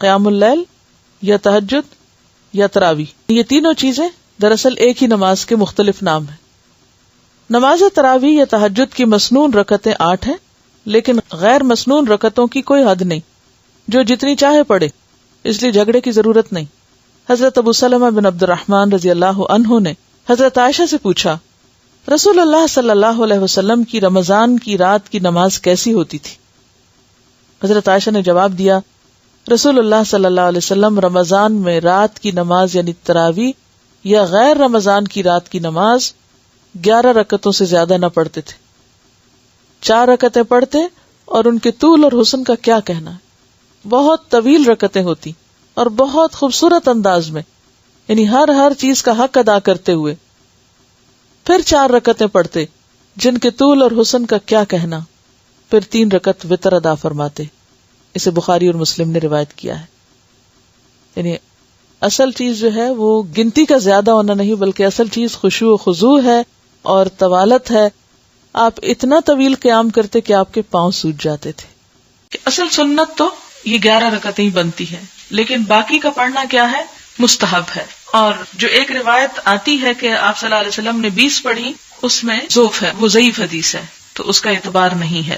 قیام اللیل یا تہجد یا تراویح. یہ تینوں چیزیں دراصل ایک ہی نماز کے مختلف نام ہیں. نماز تراویح یا تہجد کی مسنون رکعتیں 8 ہیں، لیکن غیر مسنون رکعتوں کی کوئی حد نہیں، جو جتنی چاہے پڑھے، اس لیے جھگڑے کی ضرورت نہیں. حضرت ابو سلمہ بن عبد الرحمن رضی اللہ عنہ نے حضرت عائشہ سے پوچھا، رسول اللہ صلی اللہ علیہ وسلم کی رمضان کی رات کی نماز کیسی ہوتی تھی؟ حضرت عائشہ نے جواب دیا، رسول اللہ صلی اللہ علیہ وسلم رمضان میں رات کی نماز یعنی تراویح یا غیر رمضان کی رات کی نماز 11 رکعتوں سے زیادہ نہ پڑھتے تھے. 4 رکعتیں پڑھتے اور ان کے طول اور حسن کا کیا کہنا ہے. بہت طویل رکعتیں ہوتی اور بہت خوبصورت انداز میں، یعنی ہر چیز کا حق ادا کرتے ہوئے. پھر 4 رکعتیں پڑھتے جن کے طول اور حسن کا کیا کہنا. پھر 3 رکعت وتر ادا فرماتے. اسے بخاری اور مسلم نے روایت کیا ہے. یعنی اصل چیز جو ہے وہ گنتی کا زیادہ ہونا نہیں، بلکہ اصل چیز خشوع و خضوع ہے اور طوالت ہے. آپ اتنا طویل قیام کرتے کہ آپ کے پاؤں سوج جاتے تھے. اصل سنت تو یہ 11 رکعتیں ہی بنتی ہے، لیکن باقی کا پڑھنا کیا ہے؟ مستحب ہے. اور جو ایک روایت آتی ہے کہ آپ صلی اللہ علیہ وسلم نے 20 پڑھی، اس میں ضعف ہے، وہ ضعیف حدیث ہے، تو اس کا اعتبار نہیں ہے.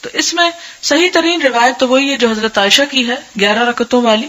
تو اس میں صحیح ترین روایت تو وہی ہے جو حضرت عائشہ کی ہے 11 رکعتوں والی،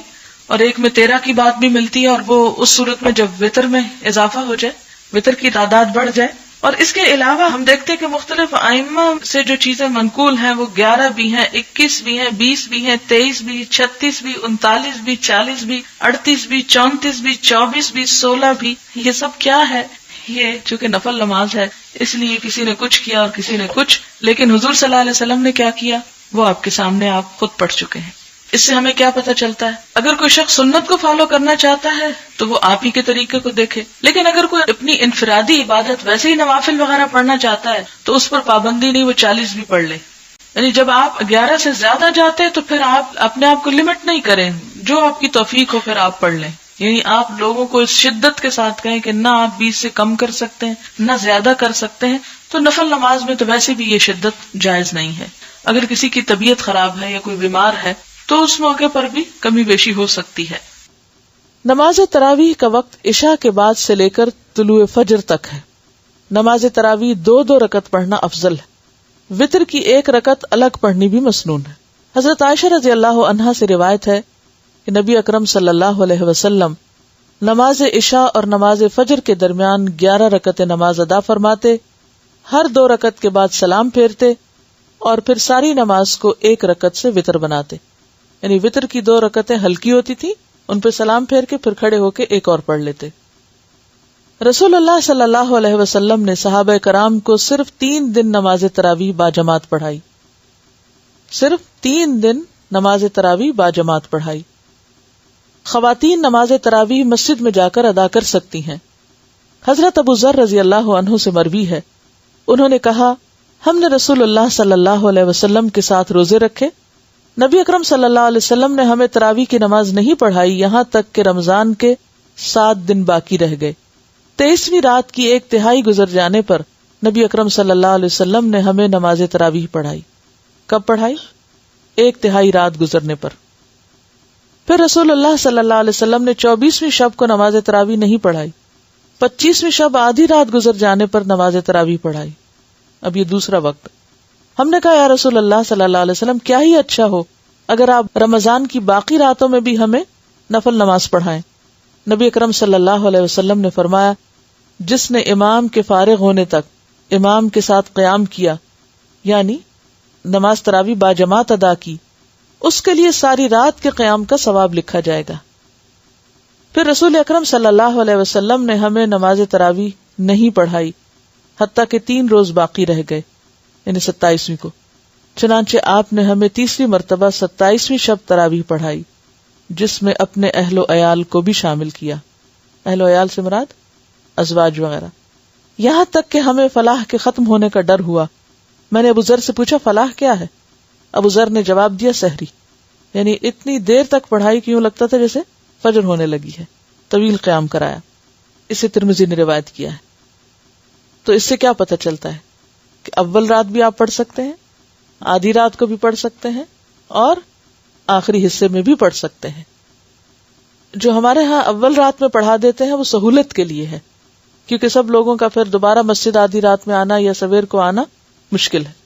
اور ایک میں 13 کی بات بھی ملتی ہے، اور وہ اس صورت میں جب وتر میں اضافہ ہو جائے، وتر کی تعداد بڑھ جائے. اور اس کے علاوہ ہم دیکھتے ہیں کہ مختلف ائمہ سے جو چیزیں منقول ہیں وہ 11 بھی ہیں، 21 بھی ہیں، 20 بھی ہیں، 23 بھی، 36 بھی، 39 بھی، 40 بھی، 38 بھی، 34 بھی، 24 بھی، 16 بھی. یہ سب کیا ہے؟ یہ چونکہ نفل نماز ہے اس لیے کسی نے کچھ کیا اور کسی نے کچھ، لیکن حضور صلی اللہ علیہ وسلم نے کیا کیا وہ آپ کے سامنے آپ خود پڑھ چکے ہیں. اس سے ہمیں کیا پتہ چلتا ہے؟ اگر کوئی شخص سنت کو فالو کرنا چاہتا ہے تو وہ آپ ہی کے طریقے کو دیکھے، لیکن اگر کوئی اپنی انفرادی عبادت ویسے ہی نوافل وغیرہ پڑھنا چاہتا ہے تو اس پر پابندی نہیں، وہ 40 بھی پڑھ لے. یعنی جب آپ 11 سے زیادہ جاتے ہیں تو پھر آپ اپنے آپ کو لمٹ نہیں کریں، جو آپ کی توفیق ہو پھر آپ پڑھ لیں. یعنی آپ لوگوں کو اس شدت کے ساتھ کہیں کہ نہ آپ 20 سے کم کر سکتے ہیں نہ زیادہ کر سکتے ہیں، تو نفل نماز میں تو ویسے بھی یہ شدت جائز نہیں ہے. اگر کسی کی طبیعت خراب ہے یا کوئی بیمار ہے تو اس موقع پر بھی کمی بیشی ہو سکتی ہے. نماز تراویح کا وقت عشاء کے بعد سے لے کر طلوع فجر تک ہے. نماز تراویح 2 رکعت پڑھنا افضل ہے. وتر کی 1 رکعت الگ پڑھنی بھی مسنون ہے. حضرت عائشہ رضی اللہ عنہا سے روایت ہے کہ نبی اکرم صلی اللہ علیہ وسلم نماز عشاء اور نماز فجر کے درمیان 11 رکعتیں نماز ادا فرماتے، ہر 2 رکعت کے بعد سلام پھیرتے اور پھر ساری نماز کو 1 رکعت سے وتر بناتے. یعنی وتر کی 2 رکعتیں ہلکی ہوتی تھی، ان پہ سلام پھیر کے پھر کھڑے ہو کے ایک اور پڑھ لیتے. رسول اللہ صلی اللہ علیہ وسلم نے صحابہ کرام کو صرف 3 دن نماز تراویح باجماعت پڑھائی. صرف 3 دن نماز تراویح باجماعت پڑھائی. خواتین نماز تراویح مسجد میں جا کر ادا کر سکتی ہیں. حضرت ابو ذر رضی اللہ عنہ سے مروی ہے، انہوں نے کہا ہم نے رسول اللہ صلی اللہ علیہ وسلم کے ساتھ روزے رکھے. نبی اکرم صلی اللہ علیہ وسلم نے ہمیں تراویح کی نماز نہیں پڑھائی یہاں تک کہ رمضان کے 7 دن باقی رہ گئے. 23ویں رات کی 1/3 گزر جانے پر نبی اکرم صلی اللہ علیہ وسلم نے ہمیں نماز تراویح پڑھائی. کب پڑھائی؟ 1/3 رات گزرنے پر. پھر رسول اللہ صلی اللہ علیہ وسلم نے 24ویں شب کو نماز تراویح نہیں پڑھائی. 25ویں شب آدھی رات گزر جانے پر نماز تراویح پڑھائی. اب یہ دوسرا وقت. ہم نے کہا یا رسول اللہ صلی اللہ علیہ وسلم کیا ہی اچھا ہو اگر آپ رمضان کی باقی راتوں میں بھی ہمیں نفل نماز پڑھائیں. نبی اکرم صلی اللہ علیہ وسلم نے فرمایا جس نے امام کے فارغ ہونے تک امام کے ساتھ قیام کیا یعنی نماز تراویح باجماعت ادا کی، اس کے لیے ساری رات کے قیام کا ثواب لکھا جائے گا. پھر رسول اکرم صلی اللہ علیہ وسلم نے ہمیں نماز تراویح نہیں پڑھائی حتیٰ کہ 3 روز باقی رہ گئے یعنی 27ویں کو. چنانچہ آپ نے ہمیں 30ویں مرتبہ 27ویں شب تراویح پڑھائی جس میں اپنے اہل و عیال کو بھی شامل کیا. اہل و عیال سے مراد ازواج وغیرہ. یہاں تک کہ ہمیں فلاح کے ختم ہونے کا ڈر ہوا. میں نے ابو ذر سے پوچھا فلاح کیا ہے؟ ابو ذر نے جواب دیا سحری. یعنی اتنی دیر تک پڑھائی کیوں لگتا تھا جیسے فجر ہونے لگی ہے. طویل قیام کرایا. اسے ترمذی نے روایت کیا ہے. تو اس سے کیا پتہ چلتا ہے کہ اول رات بھی آپ پڑھ سکتے ہیں، آدھی رات کو بھی پڑھ سکتے ہیں اور آخری حصے میں بھی پڑھ سکتے ہیں. جو ہمارے ہاں اول رات میں پڑھا دیتے ہیں وہ سہولت کے لیے ہے، کیونکہ سب لوگوں کا پھر دوبارہ مسجد آدھی رات میں آنا یا سویر کو آنا مشکل ہے.